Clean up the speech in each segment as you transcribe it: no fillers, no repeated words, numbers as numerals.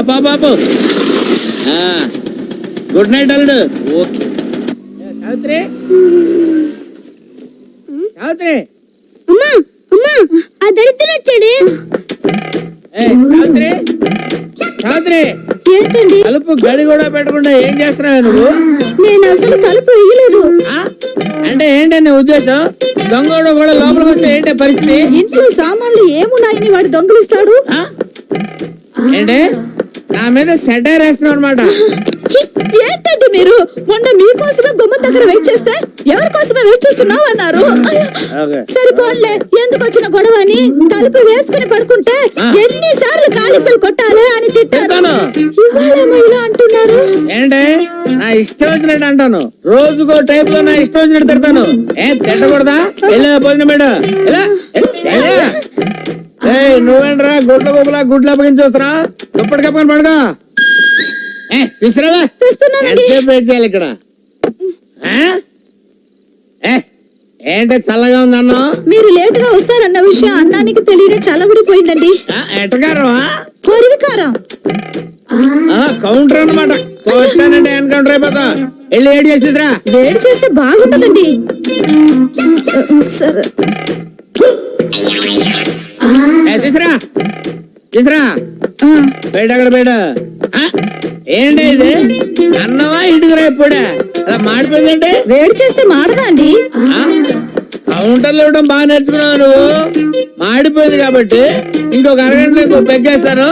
బాబు good night అల్లుడు. Okay Savitri Savitri అమ్మా అమ్మా ఆ దరిద్రుడు వచ్చాడే. సావిత్రి సావిత్రి ఏంటండి తలుపు గడి కూడా పెట్టకుండా ఏం చేస్తున్నావు నువ్వు? నేను అసలు తలుపు వేయలేదు. అంటే ఏంటి నీ ఉద్దేశం? దొంగోడు కూడా లోపలికి వస్తే ఏంటి పరిస్థితి? ఇంట్లో సామాన్లు ఏమున్నాయని వాడు దొంగలిస్తాడు. ఏంటి నా మీద సెటైర్ వేస్తున్నావు అనమాట? ఏంటండి మీరు మొన్న మీకోసమే గుమ్మ దగ్గర వెయిట్ చేస్తే ఎవరి కోసమే వెయిట్ చేస్తున్నావు అన్నారు. సరిపోన్లే ఎందుకు వచ్చిన గొడవ అని తలుపు వేసుకుని పడుకుంటే ఎన్నిసార్లు కాలిపలు కొట్టాలి అని తిట్టాను. ఇవాళేమో ఇలా అంటున్నారు. ఏంటి నా ఇష్టం వచ్చినట్టు అంటాను, రోజుకో టైప్ లో నా ఇష్టం వచ్చినట్టు తిడతాను. ఏం తిట్టకూడదా? భోజనం మేడ నువ్వేంట్రా గుడ్ల గోపులా గుడ్లు అప్పగించి వస్తున్నా? దుప్పటి కప్పుకొని పడుకో. చేయాలి ఇక్కడ. ఏంటి చల్లగా ఉంది అన్నం? మీరు లేట్ గా వస్తారన్న విషయం అన్నానికి తెలియక చల్లబడిపోయిందండి. ఎట్టగారం కొరివికారం కౌంటర్ అనమాట. వచ్చానంటే ఎన్కౌంటర్ అయిపోతా. వెళ్ళి ఏడు చేసేదిరా. వేడి చేస్తే బాగుంటదండి. సరే తీసురా తీసురా. బయట అక్కడ బయట. ఏంటి ఇది అన్నమా ఇటుకురా? ఇప్పుడే అలా మాడిపోయిందంటే వేడి చేస్తే మాడదా అండి? కౌంటర్లు ఇవ్వడం బాగా నేర్చుకున్నావు నువ్వు. మాడిపోయింది కాబట్టి ఇంకొక అరగంటలో ఇంకో పెగ్గేస్తాను.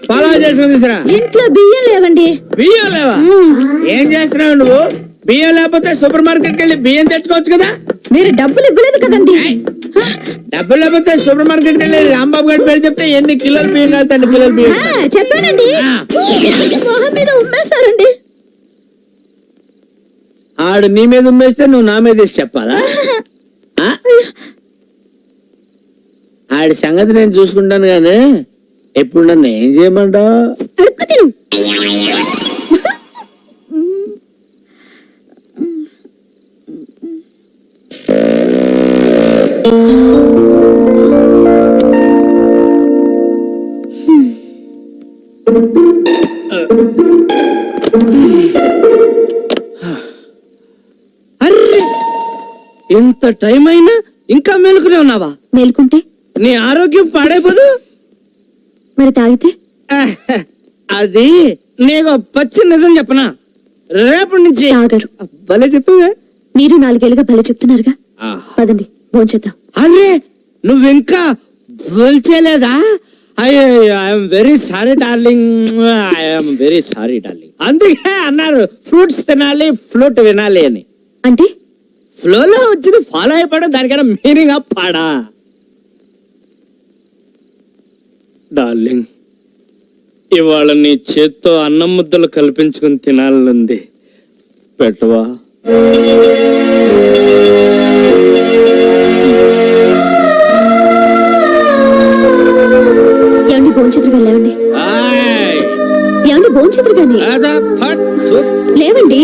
ఫాలో చేసుకుని తీసురా. ఇంట్లో బియ్యం లేవండి. బియ్యం లేవా? ఏం చేస్తున్నావు నువ్వు? బియ్యం లేకపోతే సూపర్ మార్కెట్కి వెళ్ళి బియ్యం తెచ్చుకోవచ్చు కదా. మీరు డబ్బులు ఇవ్వలేదు కదండి. డబ్బులు లేకపోతే సూపర్ మార్కెట్కి వెళ్ళి రాంబాబు గారి పేరు చెప్తే ఎన్ని కిలోలు బియ్యం కాదు, 10 కిలోలు బియ్యం. చెప్పానండి. మొహం మీద ఉమ్మేస్తారండి. ఆడు నీ మీద ఉమ్మేస్తే నువ్వు నా మీద చెప్పాలా? ఆడి సంగతి నేను చూసుకుంటాను గానీ ఎప్పుడు నన్ను ఏం చేయమంటావు? అడుక్కు తిను. ఇంత టైం అయినా ఇంకా మేలుకునే ఉన్నావా? మేలుకుంటే నీ ఆరోగ్యం పాడైపోదు. మరి తాగితే? అది నీకు పచ్చి నిజం చెప్పనా, రేపటి నుంచి తాగరు. భలే చెప్పవే. మీరు 4 ఏళ్ళుగా భలే చెప్తున్నారుగా. పదండి భోంచేద్దాం. అరే నువ్వింకా భోంచేలేదా? I'm very sorry darling, I'm very sorry darling. అందుకే అన్నారు ఫ్రూట్స్ తినాలి, ఫ్లూట్ వినాలి అని. అంటే ఫ్లోలో వచ్చింది ఫాలో అయిపోవడం, దానికైనా మీనింగ్ పాడా? డార్లింగ్ ఇవాళ నీ చేత్తో అన్నం ముద్దలు కల్పించుకుని తినాలనుంది, పెట్టవా? ఏమండి భోంచేతురుగా లేవండి. ఏమండి భోంచేతురుగాని లేవండి.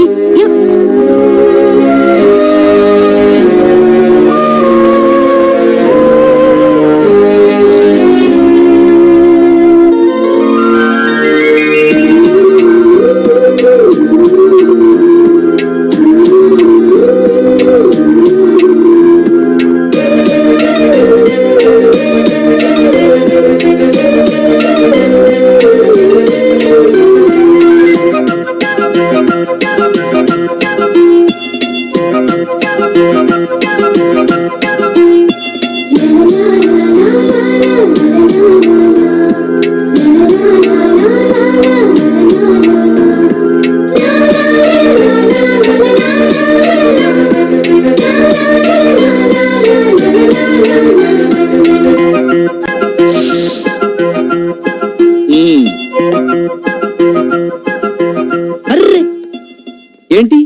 ఏంటి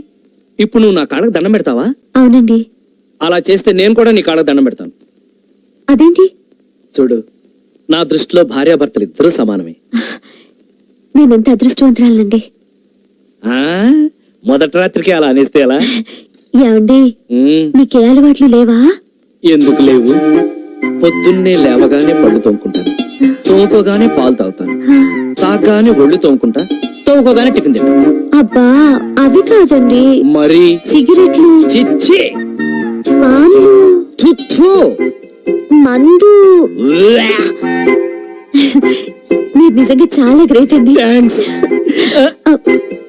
ఇప్పుడు నువ్వు నా కాళ్ళకు దండం పెడతావా? అవునండి. అలా చేస్తే నేను కూడా నీ కాళ్ళకు దండం పెడతాను. అదేంటి? చూడు, నా దృష్టిలో భార్యాభర్తలు ఇద్దరు సమానమే. నేనెంత అదృష్టవంతురాలండి. మొదటి రాత్రికి అలా అనేస్తే ఎలా? ఏమండి మీకే అలవాట్లు లేవా? ఎందుకు లేవు? పొద్దున్నే లేవగానే పళ్ళు తోముకుంటాను, తోముకోగానే పాలు తాగుతాను, తాగానే ఒళ్ళు తోముకుంటా, తోముకోగానే టిఫిన్ తింటా. అబ్బా అవి కాదండి, మరి సిగరెట్లు, చిచ్చి, పాలు, తుత్తు, మందు. మీరు నిజంగా చాలా గ్రేట్ అండి. థాంక్స్.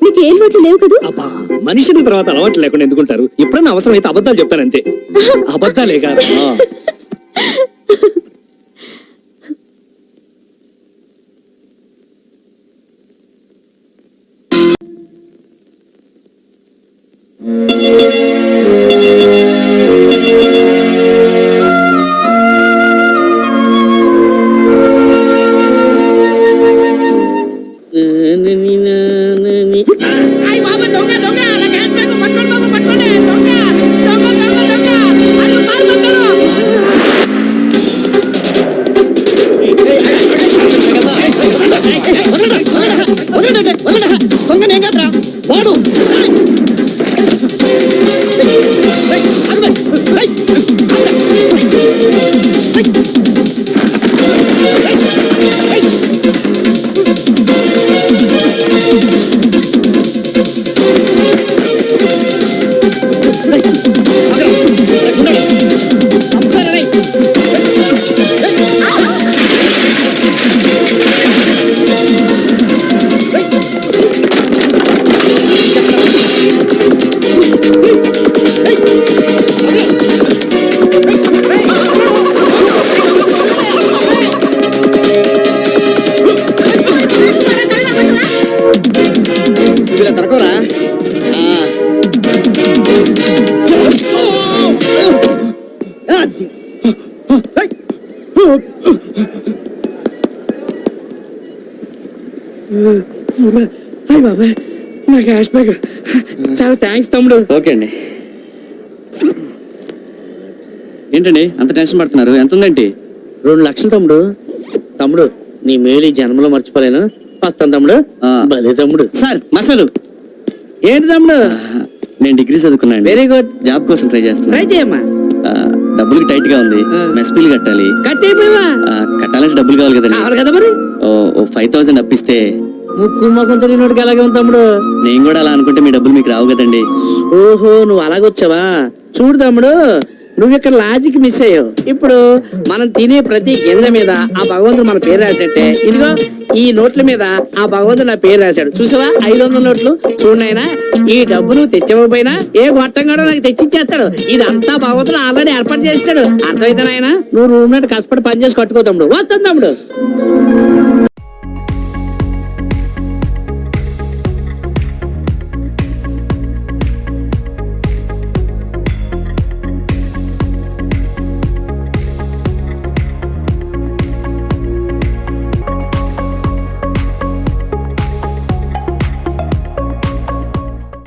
మీకు ఏ అలవాట్లు లేవు కదా? అబ్బా, మనిషిని తర్వాత అలవాట్లు లేకుండా ఎందుకుంటారు? ఎప్పుడన్నా అవసరం అయితే అబద్ధాలు చెప్తానంతే. అబద్ధాలే కాదు. వాడు తరకోరా. బాబాయ్, నా క్యాష్ బ్యాగ్. చాలా థ్యాంక్స్ తమ్ముడు. ఓకే అండి. ఏంటండి అంత టెన్షన్ పడుతున్నారు? ఎంత ఉందండి? 2 లక్షలు తమ్ముడు. తమ్ముడు, నీ మేలు ఈ జన్మలో మర్చిపోలేను. వస్తాను తమ్ముడు. భలే తమ్ముడు. సార్ మసాలు. ఏంటి తమ్ముడు? నేను డిగ్రీ చదువుకున్నాను. Very good. జాబ్ కోసం ట్రై చేస్తున్నా. ట్రై చేయమ్మా. డబ్బులకి టైట్ గా ఉంది. మెస్ బిల్ కట్టాలి. కట్టేపోయావా? కట్టాలంటే డబ్బులు కావాలి కదండి. కావాలి కదా మరి. 5,000 అప్పిస్తే. ముక్కు మొఖం తెలియనోడికి అలాగే ఉంది తమ్ముడు. నేను కూడా అలా అనుకుంటే మీ డబ్బులు మీకు రావు కదండి. ఓహో, నువ్వు అలాగొచ్చావా? చూడు తమ్ముడు, నువ్వు ఇక్కడ లాజిక్ మిస్ అయ్యావు. ఇప్పుడు మనం తినే ప్రతి గింజ మీద ఆ భగవంతుడు మన పేరు రాసేటే, ఇదిగో ఈ నోట్ల మీద ఆ భగవంతుడు నా పేరు రాశాడు. చూసావా 500 నోట్లు? చూడనైనా, ఈ డబ్బు నువ్వు తెచ్చకపోయినా ఏ గొట్టంగాడో నాకు తెచ్చిచ్చేస్తాడు. ఇదంతా భగవంతుడు ఆల్రెడీ ఏర్పాటు చేస్తాడు. అర్థమైతే నాయన, నువ్వు రూమ్ నట్టు కష్టపడి పని చేసి కట్టుకో తమ్ముడు. వస్తాను తమ్ముడు.